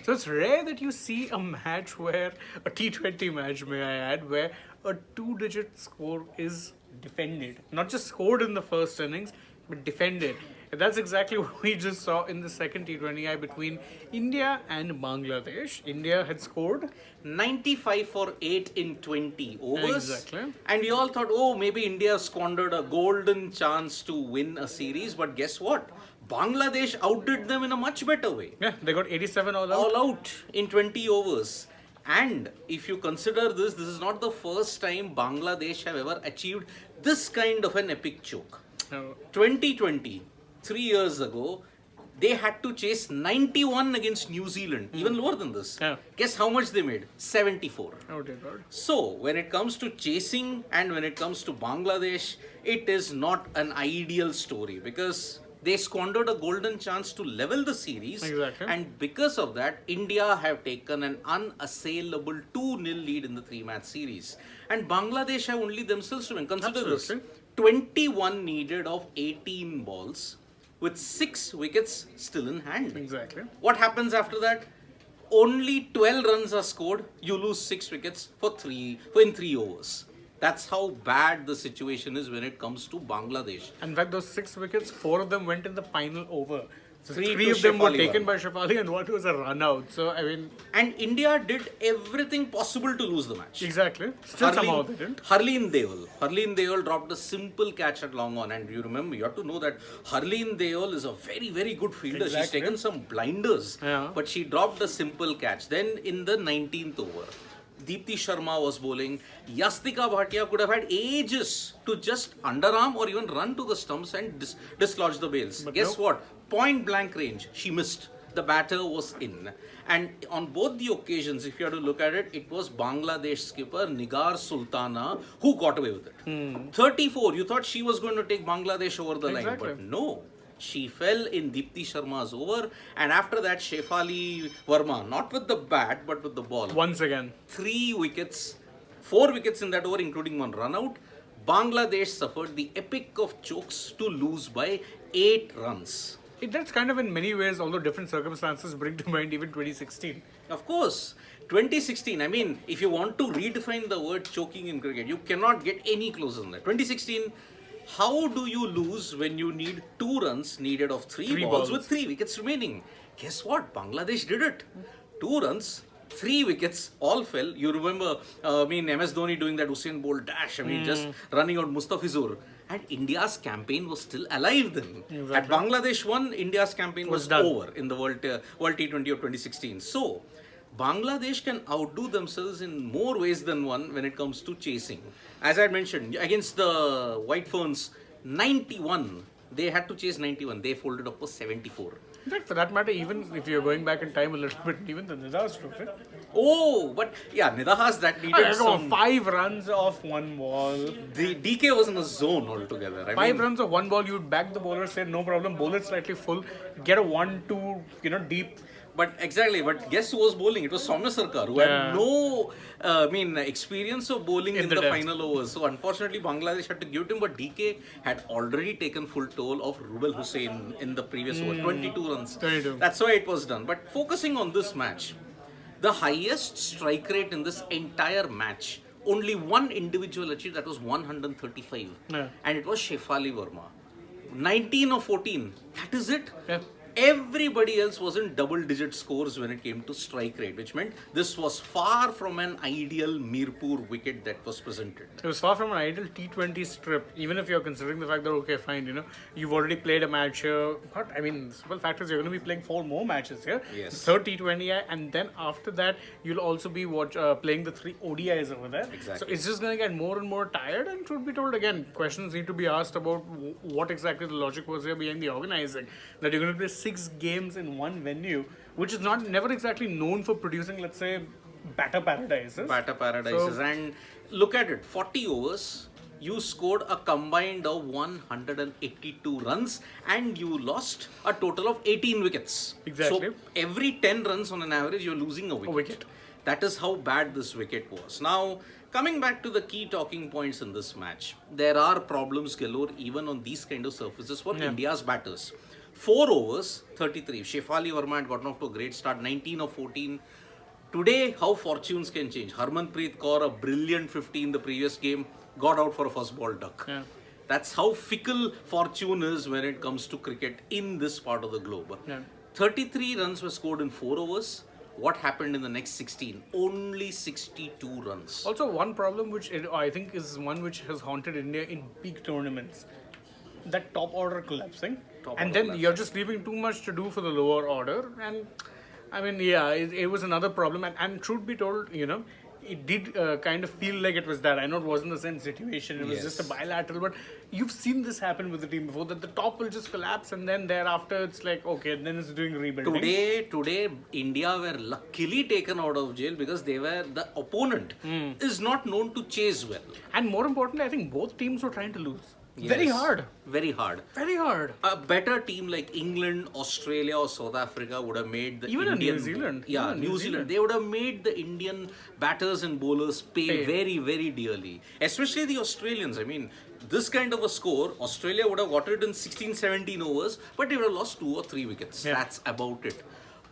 So it's rare that you see a match where, a T20 match, may I add, where a two-digit score is defended. Not just scored in the first innings, but defended. And that's exactly what we just saw in the second T20I between India and Bangladesh. India had scored 95 for 8 in 20 overs. Exactly. And we all thought, oh, maybe India squandered a golden chance to win a series. But guess what? Bangladesh outdid them in a much better way. Yeah, they got 87 all out. All out in 20 overs. And if you consider this is not the first time Bangladesh have ever achieved this kind of an epic choke. 2020, 3 years ago, they had to chase 91 against New Zealand, even lower than this. Yeah. Guess how much they made? 74. Oh dear God. So, when it comes to chasing and when it comes to Bangladesh, it is not an ideal story because they squandered a golden chance to level the series. Exactly. And because of that, India have taken an unassailable 2-0 lead in the 3-match series. And Bangladesh have only themselves to win. Consider this. Absolutely. 21 needed of 18 balls with 6 wickets still in hand. Exactly. What happens after that? Only 12 runs are scored. You lose 6 wickets in 3 overs. That's how bad the situation is when it comes to Bangladesh. In fact, those 6 wickets, 4 of them went in the final over. So Three three to of them were Shefali taken Verma. by Shefali and one was a run out. So, I mean, And India did everything possible to lose the match. exactly. Still somehow they didn't. Harleen Deol dropped a simple catch at long on, and you remember, you have to know that Harleen Deol is a very, very good fielder. She's Exactly. taken some blinders, Yeah. but she dropped a simple catch. Then in the 19th over, Deepti Sharma was bowling. Yastika Bhatia could have had ages to just underarm or even run to the stumps and dislodge the bails. But Guess no. what? Point blank range. She missed. The batter was in. And on both the occasions, if you have to look at it, it was Bangladesh skipper Nigar Sultana who got away with it. 34. You thought she was going to take Bangladesh over the Exactly. line, but no. She fell in Deepti Sharma's over, and after that, Shefali Verma, not with the bat but with the ball. Once again. 3 wickets, 4 wickets in that over, including 1 run out. Bangladesh suffered the epic of chokes to lose by 8 runs. That's kind of in many ways, although different circumstances bring to mind even 2016. Of course, 2016, I mean, if you want to redefine the word choking in cricket, you cannot get any closer than that. 2016, how do you lose when you need 2 runs needed of 3 balls with 3 wickets remaining? Guess what? Bangladesh did it. 2 runs, 3 wickets, all fell. You remember, MS Dhoni doing that Usain Bolt dash, just running out Mustafizur. And India's campaign was still alive then. Exactly. At Bangladesh won, India's campaign was done. over in the World T20 of 2016. So, Bangladesh can outdo themselves in more ways than one when it comes to chasing. As I had mentioned, against the White Ferns, 91. They had to chase 91. They folded up for 74. In fact, for that matter, even if you're going back in time a little bit, even the Nidahas Trophy. Oh, but yeah, Nidahas that needed some... 5 runs off 1 ball. The DK was in a zone altogether. 5 runs of 1 ball, you'd back the bowler, say no problem, bowl it slightly full, get a 1-2, deep. But exactly, but guess who was bowling? It was Soumya Sarkar, who had no experience of bowling in the depth. final overs. So unfortunately, Bangladesh had to give it him, but DK had already taken full toll of Rubel Hussain in the previous over, 22 runs. 22. That's why it was done. But focusing on this match, the highest strike rate in this entire match, only one individual achieved, that was 135. Yeah. And it was Shefali Verma. 19 or 14, that is it. Yeah. Everybody else was in double-digit scores when it came to strike rate, which meant this was far from an ideal Mirpur wicket that was presented. It was far from an ideal T20 strip, even if you're considering the fact that, okay, fine, you've already played a match here. But, the simple fact is you're going to be playing 4 more matches here. Yes. Third T20I, and then after that, you'll also be playing the 3 ODIs over there. Exactly. So it's just going to get more and more tired, and truth be told, again, questions need to be asked about what exactly the logic was here behind the organizing. That you're going to play 6 games in one venue, which is never exactly known for producing, let's say, batter paradises. Batter paradises. So, and look at it, 40 overs, you scored a combined of 182 runs and you lost a total of 18 wickets. Exactly. So every 10 runs on an average, you're losing a wicket. That is how bad this wicket was. Now, coming back to the key talking points in this match, there are problems galore even on these kind of surfaces for India's batters. 4 overs, 33. Shefali Verma had gotten off to a great start, 19 of 14. Today, how fortunes can change. Harmanpreet Kaur, a brilliant 50 in the previous game, got out for a first ball duck. Yeah. That's how fickle fortune is when it comes to cricket in this part of the globe. Yeah. 33 runs were scored in 4 overs. What happened in the next 16? Only 62 runs. Also, one problem which I think is one which has haunted India in big tournaments, that top order collapsing, and then you're just leaving too much to do for the lower order. And I mean, yeah, it was another problem. And truth be told, it did kind of feel like it was that. I know it wasn't the same situation. It was just a bilateral. But you've seen this happen with the team before, that the top will just collapse and then thereafter it's like, okay, then it's doing rebuilding. Today, India were luckily taken out of jail because the opponent is not known to chase well. And more importantly, I think both teams were trying to lose. Yes. Very hard. Very hard. Very hard. A better team like England, Australia or South Africa would have made the Even Indian... New Zealand. Yeah, New Zealand. They would have made the Indian batters and bowlers pay very, very dearly. Especially the Australians. I mean, this kind of a score, Australia would have got it in 16, 17 overs, but they would have lost 2 or 3 wickets. Yeah. That's about it.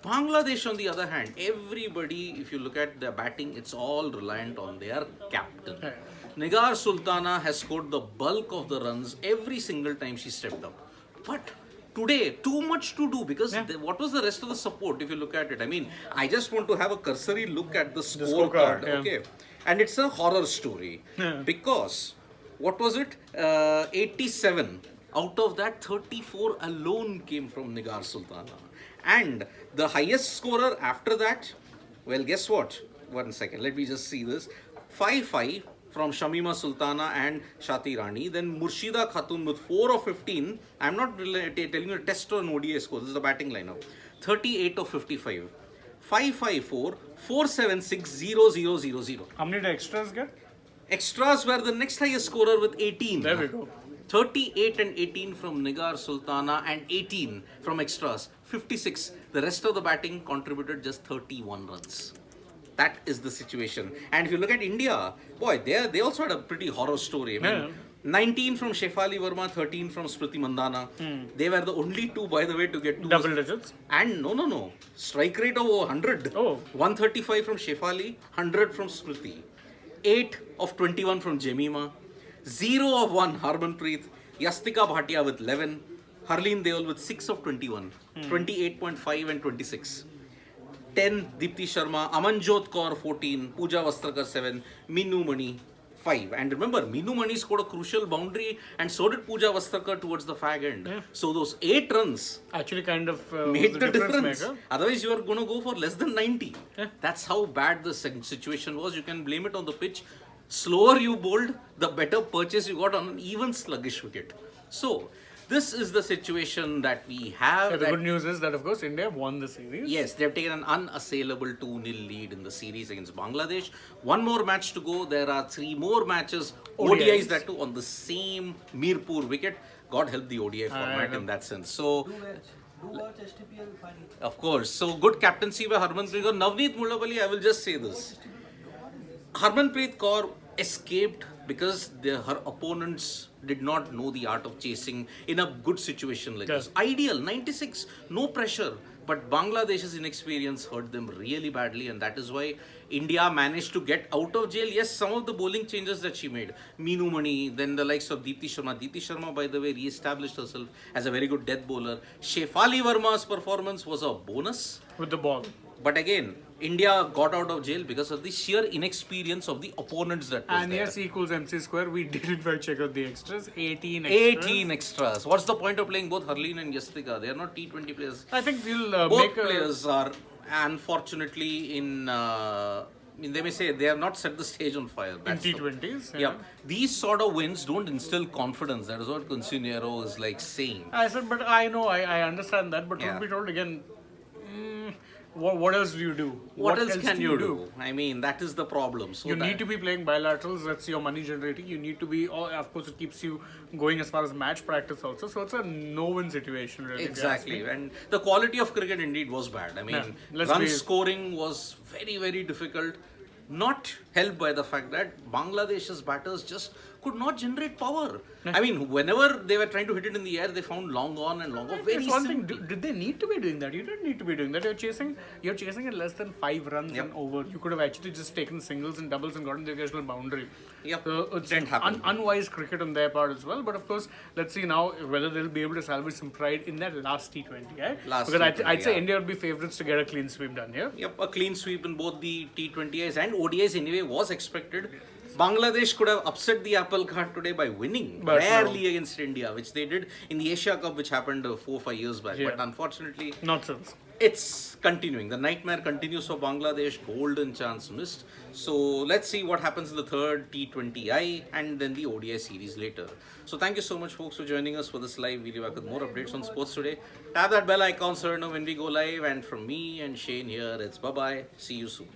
Bangladesh, on the other hand, everybody, if you look at their batting, it's all reliant on their captain. Yeah. Nigar Sultana has scored the bulk of the runs every single time she stepped up. But today, too much to do because what was the rest of the support if you look at it? I mean, I just want to have a cursory look at the scorecard. Okay. And it's a horror story. Because, what was it? 87. Out of that, 34 alone came from Nigar Sultana. And the highest scorer after that, well, guess what? 1 second, let me just see this. 5-5. From Shamima Sultana and Shati Rani. Then Murshida Khatun with 4 of 15. I'm not telling you a test or an ODI score. This is the batting lineup. 38 of 55. 5-5-4. 4-7-6-0-0-0-0. How many did extras get? Extras were the next highest scorer with 18. There we go. 38 and 18 from Nigar Sultana and 18 from extras. 56. The rest of the batting contributed just 31 runs. That is the situation. And if you look at India, boy, they also had a pretty horror story. I mean, 19 from Shefali Verma, 13 from Smriti Mandhana. They were the only two, by the way, to get 2 double digits. And no. Strike rate of 100. Oh. 135 from Shefali, 100 from Smriti. 8 of 21 from Jemima. 0 of 1 Harmanpreet. Yastika Bhatia with 11. Harleen Deol with 6 of 21. 28.5 and 26. 10, Deepti Sharma, Amanjot Kaur 14, Pooja Vastrakar 7, Minu Mani 5. And remember, Minu Mani scored a crucial boundary and so did Pooja Vastrakar towards the fag end. Yeah. So those 8 runs actually kind of made the difference. Otherwise, you are going to go for less than 90. Yeah. That's how bad the situation was. You can blame it on the pitch. Slower you bowled, the better purchase you got on an even sluggish wicket. So, this is the situation that we have. Yeah, the good news is that, of course, India won the series. Yes, they've taken an unassailable 2-0 lead in the series against Bangladesh. 1 more match to go. There are 3 more matches, ODIs that too, on the same Mirpur wicket. God help the ODI format in that sense. So, do watch STPL final. Of course. So, good captaincy by Harmanpreet Kaur. Navneet Mullapalli, I will just say this. Harmanpreet Kaur escaped because her opponents did not know the art of chasing in a good situation like this. Ideal, 96, no pressure. But Bangladesh's inexperience hurt them really badly, and that is why India managed to get out of jail. Yes, some of the bowling changes that she made, Minu Mani, then the likes of Deepti Sharma. Deepti Sharma, by the way, re-established herself as a very good death bowler. Shefali Verma's performance was a bonus. With the ball. But again, India got out of jail because of the sheer inexperience of the opponents that was and there. yes, E equals MC square. We did in fact check out the extras. 18 extras. 18 extras. What's the point of playing both Harleen and Yastika? They are not T20 players. I think we'll both players are unfortunately they may say they have not set the stage on fire. That's in T20s. Yeah. These sort of wins don't instill confidence. That is what Consignero is like saying. I said, but I know, I understand that. But to be told again, what else do you do? What else else can do you do? I mean, that is the problem. So You that- need to be playing bilaterals. That's your money generating. You need to be, of course, it keeps you going as far as match practice also. So it's a no-win situation, really. if you ask Exactly, me. and the quality of cricket indeed was bad. I mean, Yeah, let's run be- scoring was very, very difficult. Not helped by the fact that Bangladesh's batters just could not generate power. I mean, whenever they were trying to hit it in the air, they found long on and long on. Very It's one thing. simply. Did they need to be doing that? You didn't need to be doing that. You're chasing at less than 5 runs Yep. and over. You could have actually just taken singles and doubles and gotten the occasional boundary. Yep. So it's Didn't happen. unwise cricket on their part as well. But of course, let's see now whether they'll be able to salvage some pride in that last T20. Eh? Last because T20, I'd say yeah. India would be favourites to get a clean sweep done here. Yep, a clean sweep in both the T20Is and ODIs anyway was expected. Bangladesh could have upset the apple cart today by winning But rarely against India, which they did in the Asia Cup, which happened 4 or 5 years back. Yeah. But unfortunately, Not since. it's continuing. The nightmare continues for Bangladesh. Golden chance missed. So let's see what happens in the third T20I and then the ODI series later. So thank you so much, folks, for joining us for this live. We'll be back with more updates on sports today. Tap that bell icon so you know when we go live. And from me and Shane here, it's bye-bye. See you soon.